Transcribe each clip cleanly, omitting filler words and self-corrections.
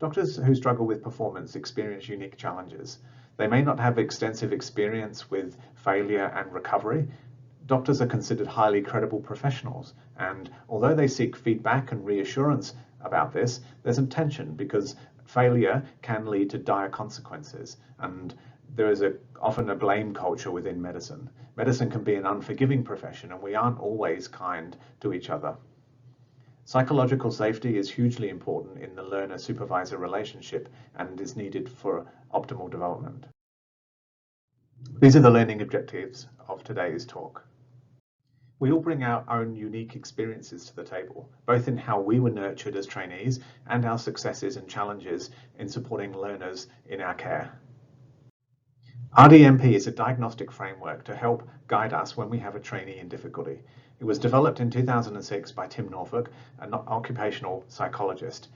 Doctors who struggle with performance experience unique challenges. They may not have extensive experience with failure and recovery. Doctors are considered highly credible professionals, and although they seek feedback and reassurance about this, there's a tension because failure can lead to dire consequences, and there is often a blame culture within medicine. Medicine can be an unforgiving profession, and we aren't always kind to each other. Psychological safety is hugely important in the learner-supervisor relationship and is needed for optimal development. These are the learning objectives of today's talk. We all bring our own unique experiences to the table, both in how we were nurtured as trainees and our successes and challenges in supporting learners in our care. RDMP is a diagnostic framework to help guide us when we have a trainee in difficulty. It was developed in 2006 by Tim Norfolk, an occupational psychologist.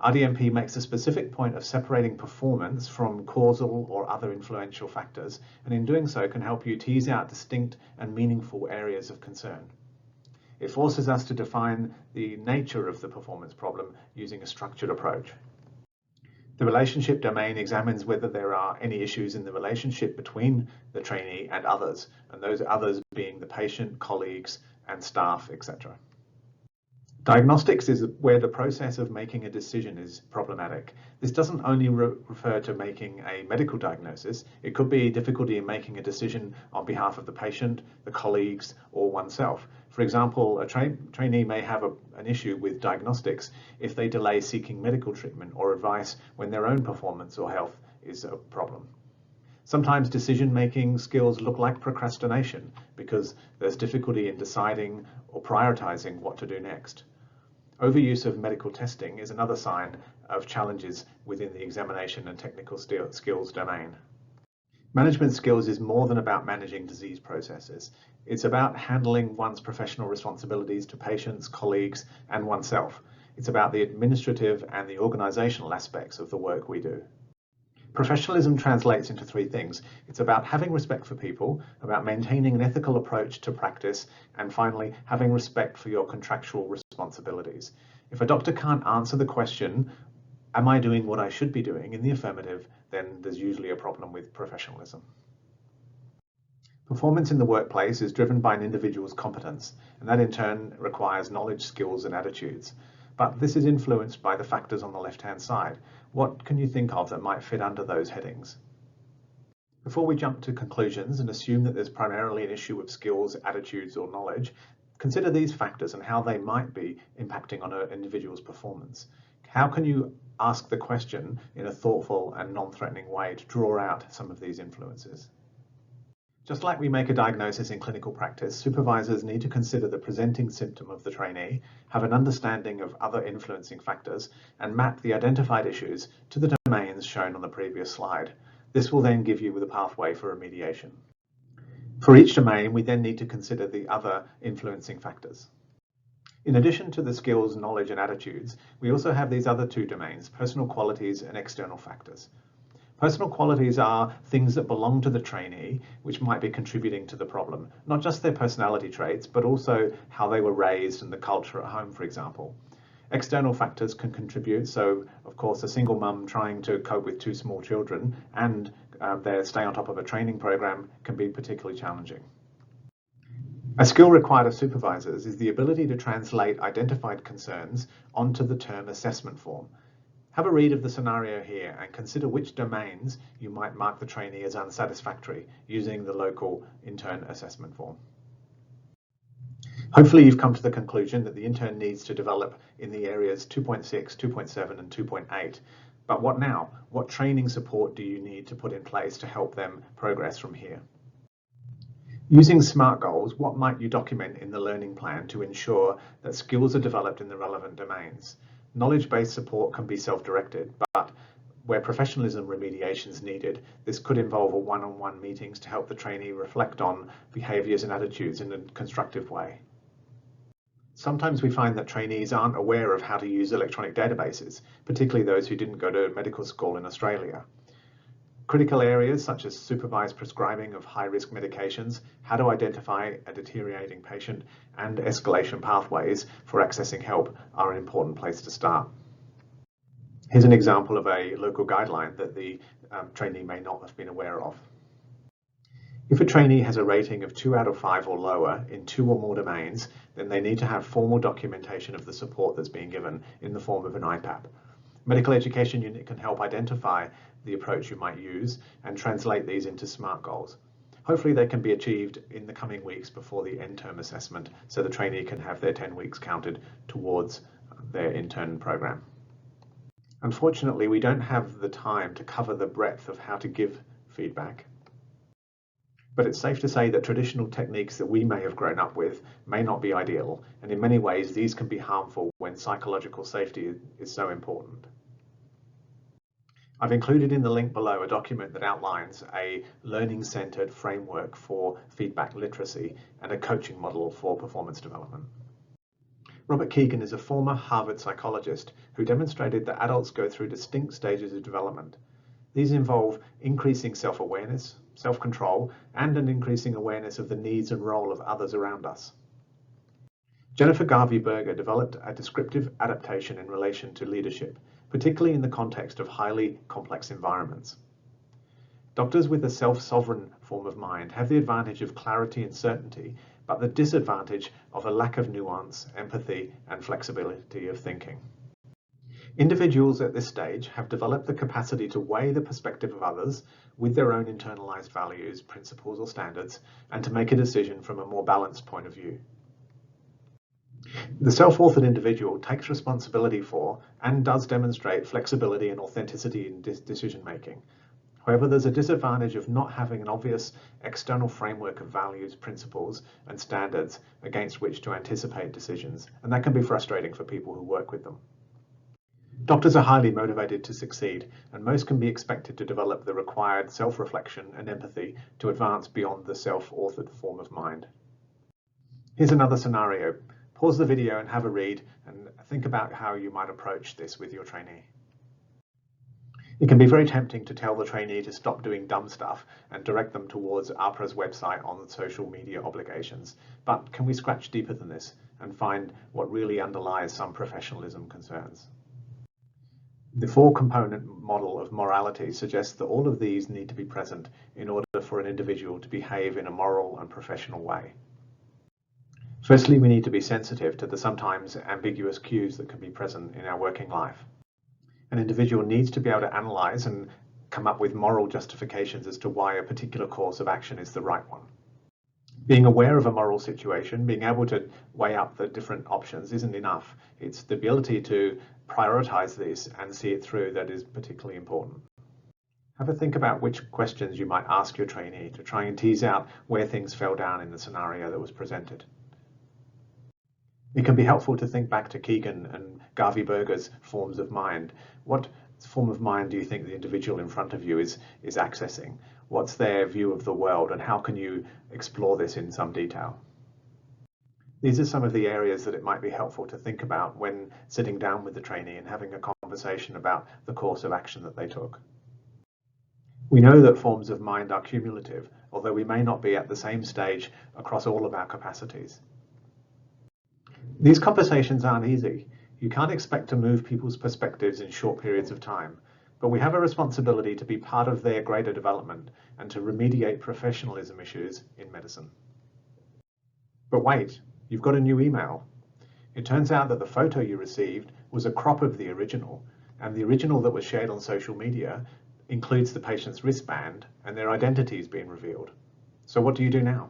RDMP makes a specific point of separating performance from causal or other influential factors, and in doing so can help you tease out distinct and meaningful areas of concern. It forces us to define the nature of the performance problem using a structured approach. The relationship domain examines whether there are any issues in the relationship between the trainee and others, and those others being the patient, colleagues, and staff, etc. Diagnostics is where the process of making a decision is problematic. This doesn't only refer to making a medical diagnosis. It could be difficulty in making a decision on behalf of the patient, the colleagues, or oneself. For example, a trainee may have an issue with diagnostics if they delay seeking medical treatment or advice when their own performance or health is a problem. Sometimes decision-making skills look like procrastination because there's difficulty in deciding or prioritizing what to do next. Overuse of medical testing is another sign of challenges within the examination and technical skills domain. Management skills is more than about managing disease processes. It's about handling one's professional responsibilities to patients, colleagues, and oneself. It's about the administrative and the organizational aspects of the work we do. Professionalism translates into three things. It's about having respect for people, about maintaining an ethical approach to practice, and finally, having respect for your contractual responsibilities. If a doctor can't answer the question, am I doing what I should be doing, in the affirmative, then there's usually a problem with professionalism. Performance in the workplace is driven by an individual's competence, and that in turn requires knowledge, skills, and attitudes. But this is influenced by the factors on the left-hand side. What can you think of that might fit under those headings? Before we jump to conclusions and assume that there's primarily an issue of skills, attitudes, or knowledge, consider these factors and how they might be impacting on an individual's performance. How can you ask the question in a thoughtful and non-threatening way to draw out some of these influences? Just like we make a diagnosis in clinical practice, supervisors need to consider the presenting symptom of the trainee, have an understanding of other influencing factors, and map the identified issues to the domains shown on the previous slide. This will then give you the pathway for remediation. For each domain, we then need to consider the other influencing factors. In addition to the skills, knowledge, and attitudes, we also have these other two domains, personal qualities and external factors. Personal qualities are things that belong to the trainee, which might be contributing to the problem. Not just their personality traits, but also how they were raised and the culture at home, for example. External factors can contribute, so of course a single mum trying to cope with two small children and their stay on top of a training program can be particularly challenging. A skill required of supervisors is the ability to translate identified concerns onto the term assessment form. Have a read of the scenario here and consider which domains you might mark the trainee as unsatisfactory using the local intern assessment form. Hopefully you've come to the conclusion that the intern needs to develop in the areas 2.6, 2.7 and 2.8. But what now? What training support do you need to put in place to help them progress from here? Using SMART goals, what might you document in the learning plan to ensure that skills are developed in the relevant domains? Knowledge-based support can be self-directed, but where professionalism remediation is needed, this could involve a one-on-one meetings to help the trainee reflect on behaviours and attitudes in a constructive way. Sometimes we find that trainees aren't aware of how to use electronic databases, particularly those who didn't go to medical school in Australia. Critical areas such as supervised prescribing of high-risk medications, how to identify a deteriorating patient, and escalation pathways for accessing help are an important place to start. Here's an example of a local guideline that the trainee may not have been aware of. If a trainee has a rating of 2 out of 5 or lower in 2 or more domains, then they need to have formal documentation of the support that's being given in the form of an IPAP. Medical Education Unit can help identify the approach you might use and translate these into SMART goals. Hopefully they can be achieved in the coming weeks before the end term assessment, so the trainee can have their 10 weeks counted towards their intern program. Unfortunately, we don't have the time to cover the breadth of how to give feedback. But it's safe to say that traditional techniques that we may have grown up with may not be ideal, and in many ways these can be harmful when psychological safety is so important. I've included in the link below a document that outlines a learning-centered framework for feedback literacy and a coaching model for performance development. Robert Keegan is a former Harvard psychologist who demonstrated that adults go through distinct stages of development. These involve increasing self-awareness, self-control, and an increasing awareness of the needs and role of others around us. Jennifer Garvey-Berger developed a descriptive adaptation in relation to leadership, particularly in the context of highly complex environments. Doctors with a self-sovereign form of mind have the advantage of clarity and certainty, but the disadvantage of a lack of nuance, empathy, and flexibility of thinking. Individuals at this stage have developed the capacity to weigh the perspective of others with their own internalized values, principles, or standards, and to make a decision from a more balanced point of view. The self-authored individual takes responsibility for and does demonstrate flexibility and authenticity in decision-making. However, there's a disadvantage of not having an obvious external framework of values, principles, and standards against which to anticipate decisions, and that can be frustrating for people who work with them. Doctors are highly motivated to succeed, and most can be expected to develop the required self-reflection and empathy to advance beyond the self-authored form of mind. Here's another scenario. Pause the video and have a read and think about how you might approach this with your trainee. It can be very tempting to tell the trainee to stop doing dumb stuff and direct them towards AHPRA's website on social media obligations. But can we scratch deeper than this and find what really underlies some professionalism concerns? The 4-component model of morality suggests that all of these need to be present in order for an individual to behave in a moral and professional way. Firstly, we need to be sensitive to the sometimes ambiguous cues that can be present in our working life. An individual needs to be able to analyze and come up with moral justifications as to why a particular course of action is the right one. Being aware of a moral situation, being able to weigh up the different options isn't enough. It's the ability to prioritize this and see it through that is particularly important. Have a think about which questions you might ask your trainee to try and tease out where things fell down in the scenario that was presented. It can be helpful to think back to Keegan and Garvey-Berger's forms of mind. What form of mind do you think the individual in front of you is accessing? What's their view of the world, and how can you explore this in some detail? These are some of the areas that it might be helpful to think about when sitting down with the trainee and having a conversation about the course of action that they took. We know that forms of mind are cumulative, although we may not be at the same stage across all of our capacities. These conversations aren't easy. You can't expect to move people's perspectives in short periods of time, but we have a responsibility to be part of their greater development and to remediate professionalism issues in medicine. But wait, you've got a new email. It turns out that the photo you received was a crop of the original, and the original that was shared on social media includes the patient's wristband and their identities being revealed. So what do you do now?